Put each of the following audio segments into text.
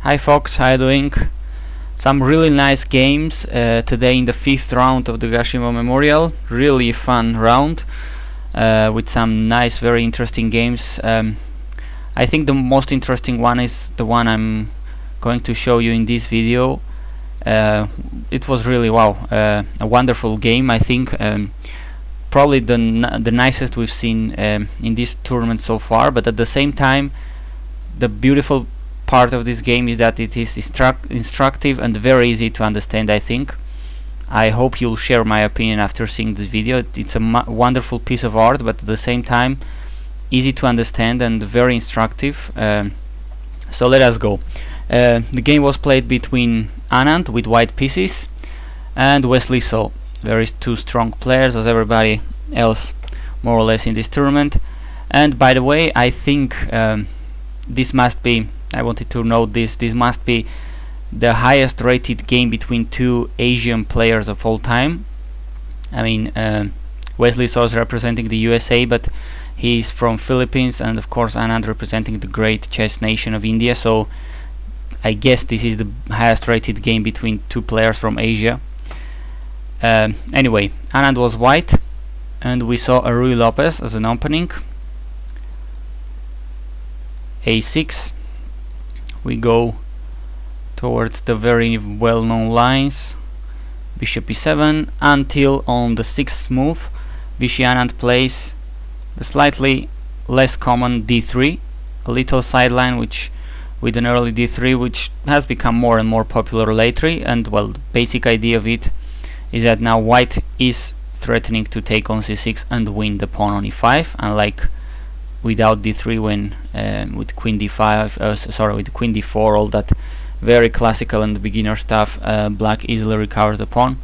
Hi folks, how you doing? Some really nice games today in the 5th round of the Gashimov Memorial. Really fun round with some nice, very interesting games. I think the most interesting one is the one I'm going to show you in this video. It was really a wonderful game. I think probably the nicest we've seen in this tournament so far, but at the same time the beautiful part of this game is that it is instructive and very easy to understand. I hope you'll share my opinion after seeing this video. It's a wonderful piece of art, but at the same time easy to understand and very instructive. So let us go. The game was played between Anand with white pieces and Anand-So. There is two strong players as everybody else more or less in this tournament. And by the way, I think this must be, I wanted to note this must be the highest rated game between two Asian players of all time. I mean, Anand-So is representing the USA, but he's from Philippines, and of course Anand representing the great chess nation of India, so I guess this is the highest rated game between two players from Asia. Anyway, Anand was white, and we saw a Ruy Lopez as an opening. A6. We go towards the very well-known lines, bishop e7, until on the 6th move Vishy Anand plays the slightly less common d3, a little sideline which with an early d3 which has become more and more popular lately. And well, the basic idea of it is that now white is threatening to take on c6 and win the pawn on e5, unlike without d3 when with queen d5, with queen d4, all that very classical and beginner stuff, black easily recovers the pawn.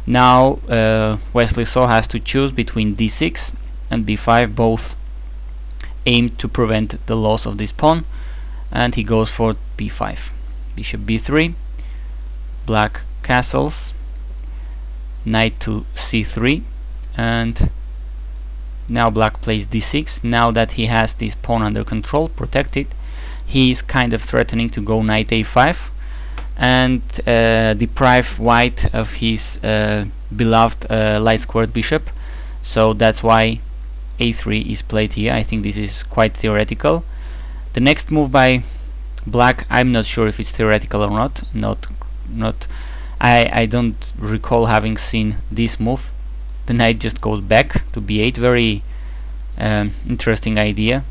Now Anand-So has to choose between d6 and b5, both aim to prevent the loss of this pawn, and he goes for b5. Bishop b3, black castles, knight to c3, and now black plays d6. Now that he has this pawn under control, protected, he is kind of threatening to go knight a5 and deprive white of his beloved light squared bishop. So that's why a3 is played here. I think this is quite theoretical. The next move by black, I'm not sure if it's theoretical or not. I don't recall having seen this move. The knight just goes back to b8. Very interesting idea.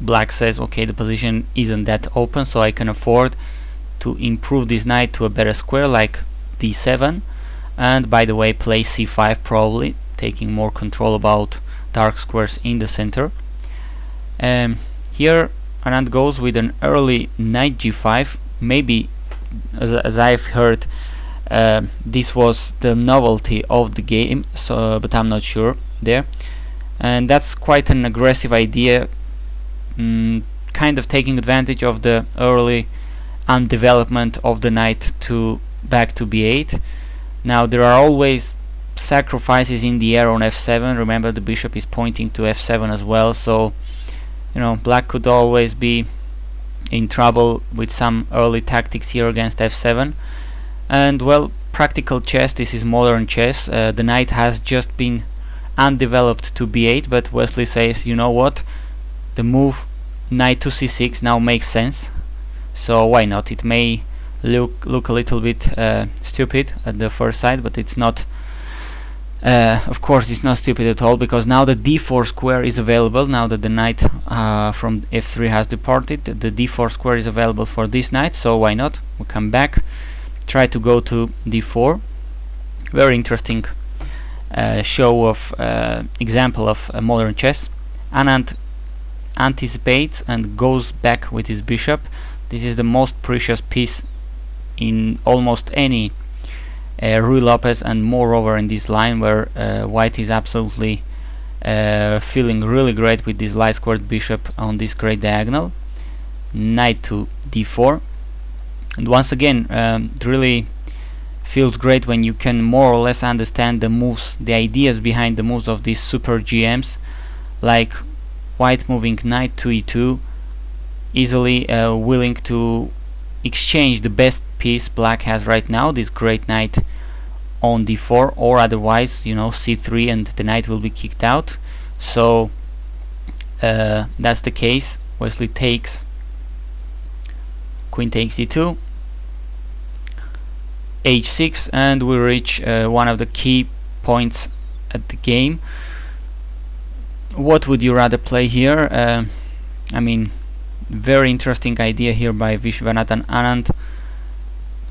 Black says, okay, the position isn't that open, so I can afford to improve this knight to a better square like d7, and by the way play c5, probably taking more control about dark squares in the center. Here Anand goes with an early knight g5. Maybe, as I've heard, this was the novelty of the game, so but I'm not sure there, and that's quite an aggressive idea, kind of taking advantage of the early undevelopment of the knight to back to b8. Now there are always sacrifices in the air on f7. Remember, the bishop is pointing to f7 as well, so you know, black could always be in trouble with some early tactics here against f7. And well, practical chess, this is modern chess. The knight has just been undeveloped to b8, but Wesley says, you know what, the move knight to c6 now makes sense, so why not? It may look a little bit stupid at the first sight, but it's not. Of course it's not stupid at all, because now the d4 square is available. Now that the knight from f3 has departed, the d4 square is available for this knight, so why not? We come back, try to go to d4. Very interesting show of example of modern chess. Anand anticipates and goes back with his bishop. This is the most precious piece in almost any Ruy Lopez, and moreover in this line where white is absolutely feeling really great with this light squared bishop on this great diagonal. Knight to d4, and once again it really feels great when you can more or less understand the moves, the ideas behind the moves of these super GMs, like white moving knight to e2, easily willing to exchange the best piece black has right now, this great knight on d4, or otherwise, you know, c3 and the knight will be kicked out. So that's the case. Wesley takes, queen takes e2, h6, and we reach one of the key points at the game. What would you rather play here? I mean, very interesting idea here by Vishwanathan Anand,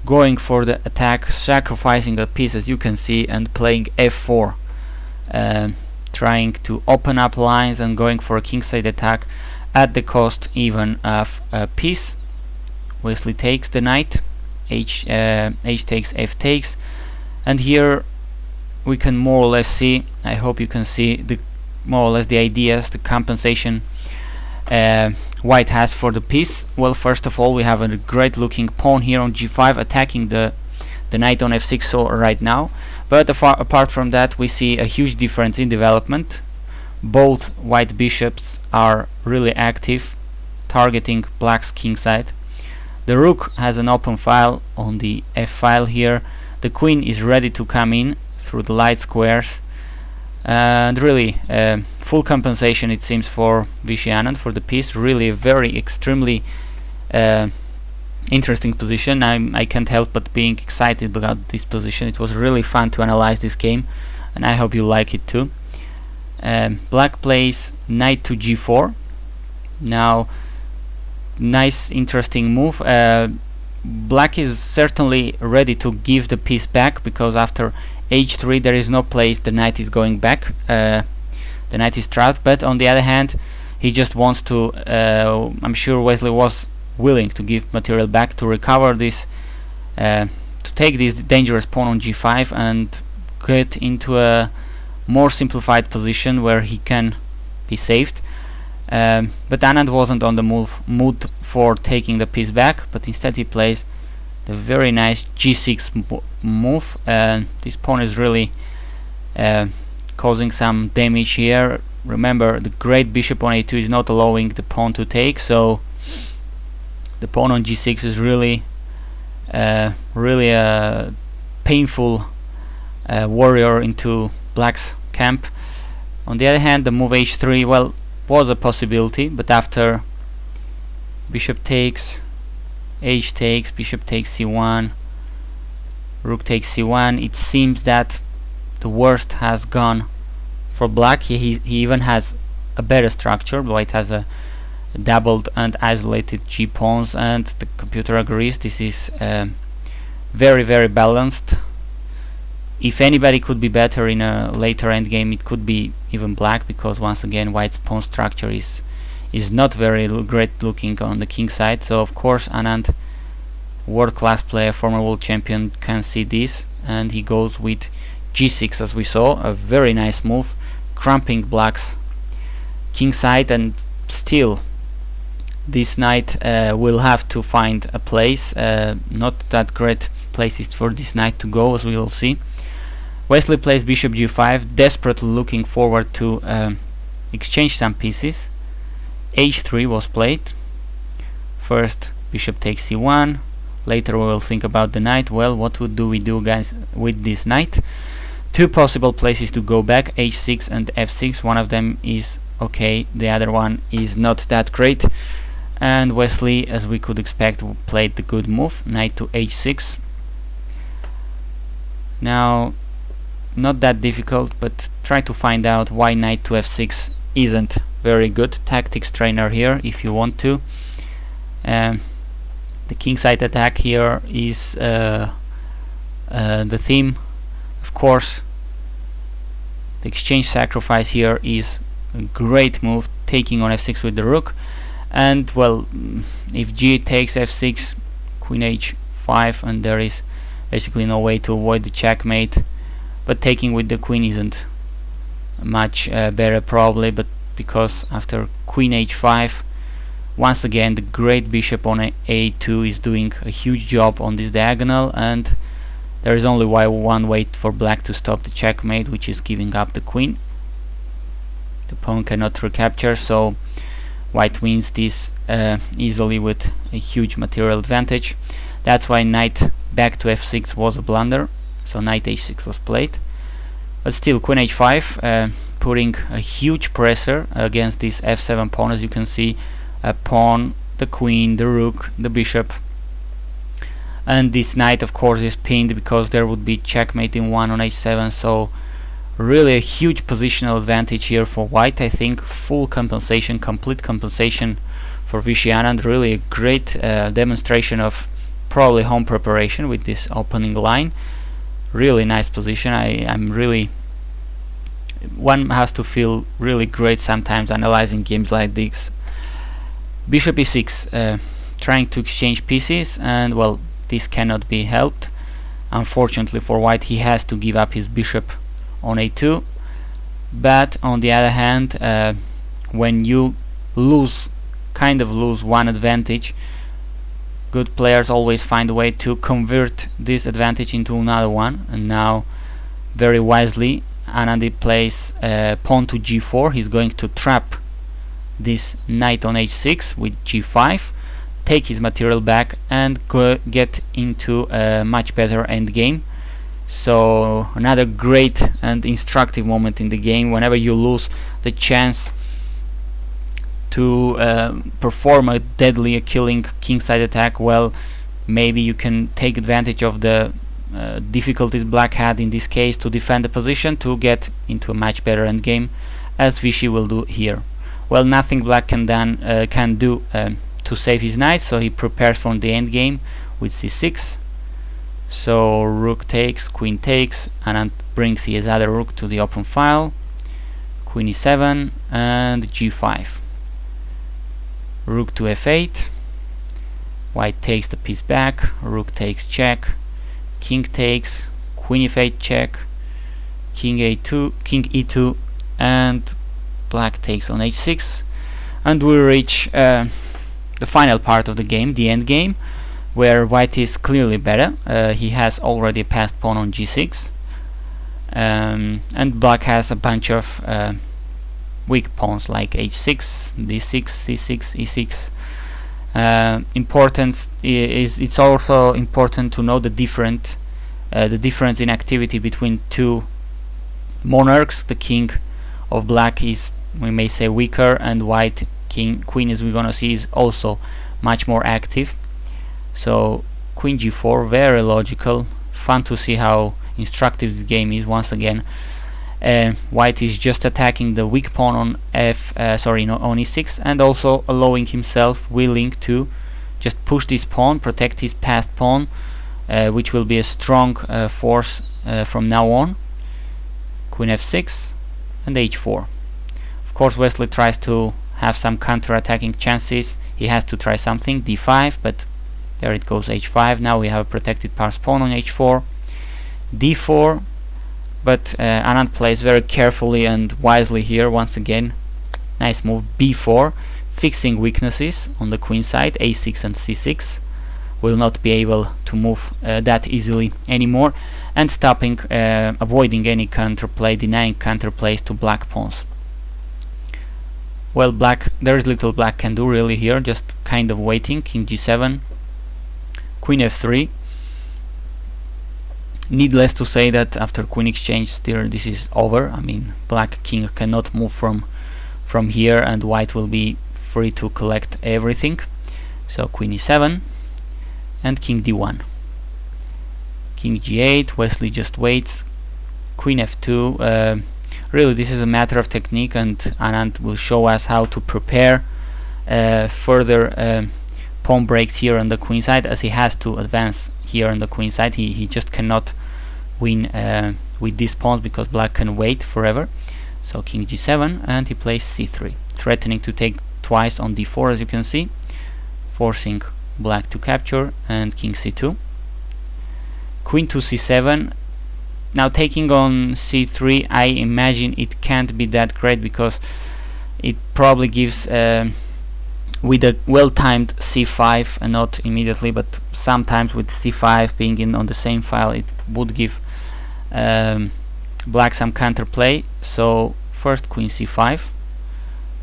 going for the attack, sacrificing a piece as you can see, and playing f4, trying to open up lines and going for a kingside attack at the cost even of a piece. Wesley takes the knight, h takes, f takes, and here we can more or less see, I hope you can see the more or less the ideas, the compensation white has for the piece. Well, first of all, we have a great looking pawn here on g5 attacking the knight on f6 so right now, but apart from that we see a huge difference in development. Both white bishops are really active, targeting black's kingside. The rook has an open file on the f file here. The queen is ready to come in through the light squares, and really full compensation it seems for Vishy Anand for the piece. Really a very extremely interesting position. I can't help but being excited about this position. It was really fun to analyze this game, and I hope you like it too. Black plays knight to g4. Now, nice interesting move. Black is certainly ready to give the piece back, because after h3 there is no place the knight is going back. The knight is trapped, but on the other hand he just wants to, I'm sure Wesley was willing to give material back to recover this, to take this dangerous pawn on g5 and get into a more simplified position where he can be saved. But Anand wasn't on the mood for taking the piece back, but instead he plays the very nice g6 move. This pawn is really causing some damage here. Remember, the great bishop on a2 is not allowing the pawn to take, so the pawn on g6 is really really a painful warrior into black's camp. On the other hand, the move h3, well, was a possibility, but after bishop takes, h takes, bishop takes c1, rook takes c1, it seems that the worst has gone for black. He even has a better structure. White has a doubled and isolated g pawns, and the computer agrees this is very, very balanced. If anybody could be better in a later endgame, it could be even black, because once again white's pawn structure is not very great looking on the king side. So of course Anand, world-class player, former world champion, can see this, and he goes with g6 as we saw, a very nice move, cramping black's king side, and still this knight will have to find a place, not that great places for this knight to go, as we will see. Wesley plays bishop g5, desperately looking forward to exchange some pieces. h3 was played. First bishop takes c1, later we will think about the knight. Well, what do we do, guys, with this knight? Two possible places to go back, h6 and f6. One of them is okay, the other one is not that great, and Wesley, as we could expect, played the good move, knight to h6. Now, not that difficult, but try to find out why knight to f6 isn't very good. Tactics trainer here if you want to. The kingside attack here is the theme. Of course, the exchange sacrifice here is a great move, taking on f6 with the rook, and well, if g takes f6, queen h5, and there is basically no way to avoid the checkmate. But taking with the queen isn't much better probably, but because after queen h5, once again the great bishop on a2 is doing a huge job on this diagonal, and there is only one way for black to stop the checkmate, which is giving up the queen. The pawn cannot recapture, so white wins this easily with a huge material advantage. That's why knight back to f6 was a blunder, so knight h6 was played. But still, queen h5 putting a huge pressure against this f7 pawn. As you can see, a pawn, the queen, the rook, the bishop, and this knight of course is pinned because there would be checkmate in 1 on h7, so really a huge positional advantage here for white. I think full compensation, complete compensation for Vishy Anand. Really a great demonstration of probably home preparation with this opening line. Really nice position. I'm really, one has to feel really great sometimes analyzing games like this. Bishop e6, trying to exchange pieces, and well, this cannot be helped. Unfortunately for white, he has to give up his bishop on a2. But on the other hand, when you kind of lose one advantage, good players always find a way to convert this advantage into another one. And now, very wisely, Anand plays pawn to g4. He's going to trap this knight on h6 with g5, take his material back, and get into a much better endgame. So another great and instructive moment in the game. Whenever you lose the chance to perform a deadly, a killing kingside attack, well, maybe you can take advantage of the difficulties black had in this case to defend the position to get into a much better endgame, as Vishy will do here. Well, nothing black can do to save his knight, so he prepares for the endgame with c6. So rook takes, queen takes, and brings his other rook to the open file. Queen e7 and g5. Rook to f8. White takes the piece back. Rook takes check. King takes. Queen f8 check. King a2, king e2, and black takes on h6. And we reach the final part of the game, the end game, where white is clearly better. He has already passed pawn on g6, and black has a bunch of weak pawns like h6, d6, c6, e6. It's also important to know the difference in activity between two monarchs. The king of black is, we may say, weaker, and white queen, as we're gonna see, is also much more active. So queen g4, very logical. Fun to see how instructive this game is. Once again, white is just attacking the weak pawn on on e6, and also allowing himself, willing to just push this pawn, protect his passed pawn, which will be a strong force from now on. Queen f6 and h4. Of course, Wesley tries to have some counter-attacking chances. He has to try something, d5, but there it goes, h5. Now we have a protected passed pawn on h4. d4, but Anand plays very carefully and wisely here. Once again, nice move, b4, fixing weaknesses on the queen side. a6 and c6 will not be able to move that easily anymore, and stopping, avoiding any counterplay, denying counterplays to black pawns. Well, there is little black can do really here, just kind of waiting. King g7, queen f3. Needless to say that after queen exchange, still this is over. I mean, black king cannot move from here, and white will be free to collect everything. So queen e7 and king d1. King g8, Wesley just waits. Queen f2. Really, this is a matter of technique, and Anand will show us how to prepare further pawn breaks here on the queen side, as he has to advance here on the queen side. He just cannot win with these pawns because black can wait forever. So king g7, and he plays c3, threatening to take twice on d4, as you can see, forcing black to capture, and king c2. Queen to c7. Now taking on c3, I imagine it can't be that great, because it probably gives with a well-timed c5, and not immediately, but sometimes with c5 being on the same file, it would give black some counterplay. So first queen c5,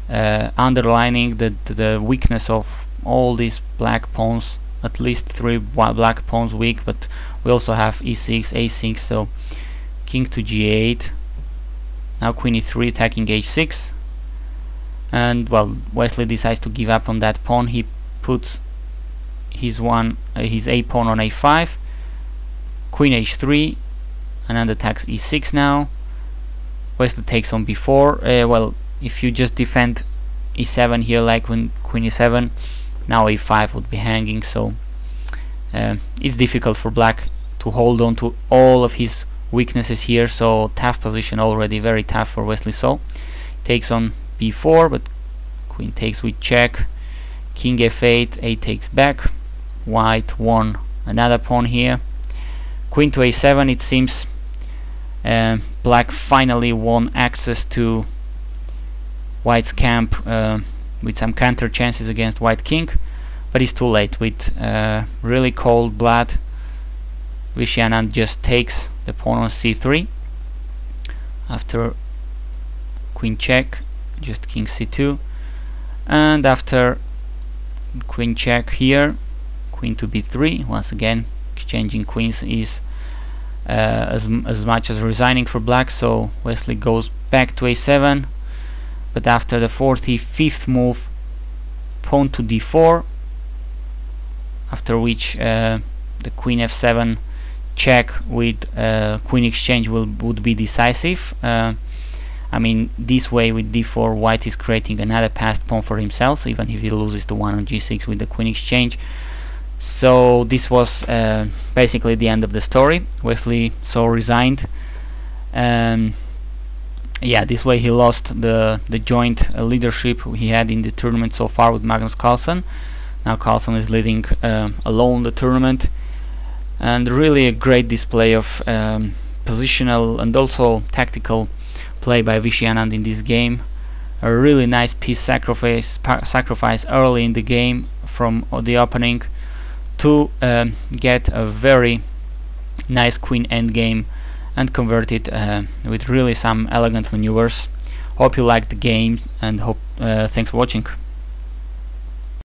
underlining the weakness of all these black pawns. At least 3 black pawns weak, but we also have e6, a6, so king to g8. Now queen e3 attacking h6, and well, Wesley decides to give up on that pawn. He puts his a pawn on a5, queen h3, and then attacks e6 now. Wesley takes on b4. Well, if you just defend e7 here like when queen e7, now a5 would be hanging, so it's difficult for black to hold on to all of his weaknesses here, so tough position already, very tough for Wesley. So takes on b4, but queen takes with check, king f8, a takes back, white won another pawn here, queen to a7. It seems black finally won access to white's camp with some counter chances against white king, but it's too late. With really cold blood, Vishy Anand just takes the pawn on c3 after queen check, just king c2, and after queen check here, queen to b3. Once again, exchanging queens is as much as resigning for black, so Wesley goes back to a7, but after the 45th move, pawn to d4, after which the queen f7 check with queen exchange would be decisive. I mean, this way with d4, white is creating another passed pawn for himself, even if he loses the one on g6 with the queen exchange. So this was basically the end of the story. Wesley so resigned. Yeah, this way he lost the joint leadership he had in the tournament so far with Magnus Carlsen. Now Carlsen is leading alone the tournament, and really a great display of positional and also tactical play by Vishy Anand in this game. A really nice piece sacrifice early in the game from the opening to get a very nice queen endgame and convert it with really some elegant maneuvers. Hope you liked the game, and hope thanks for watching.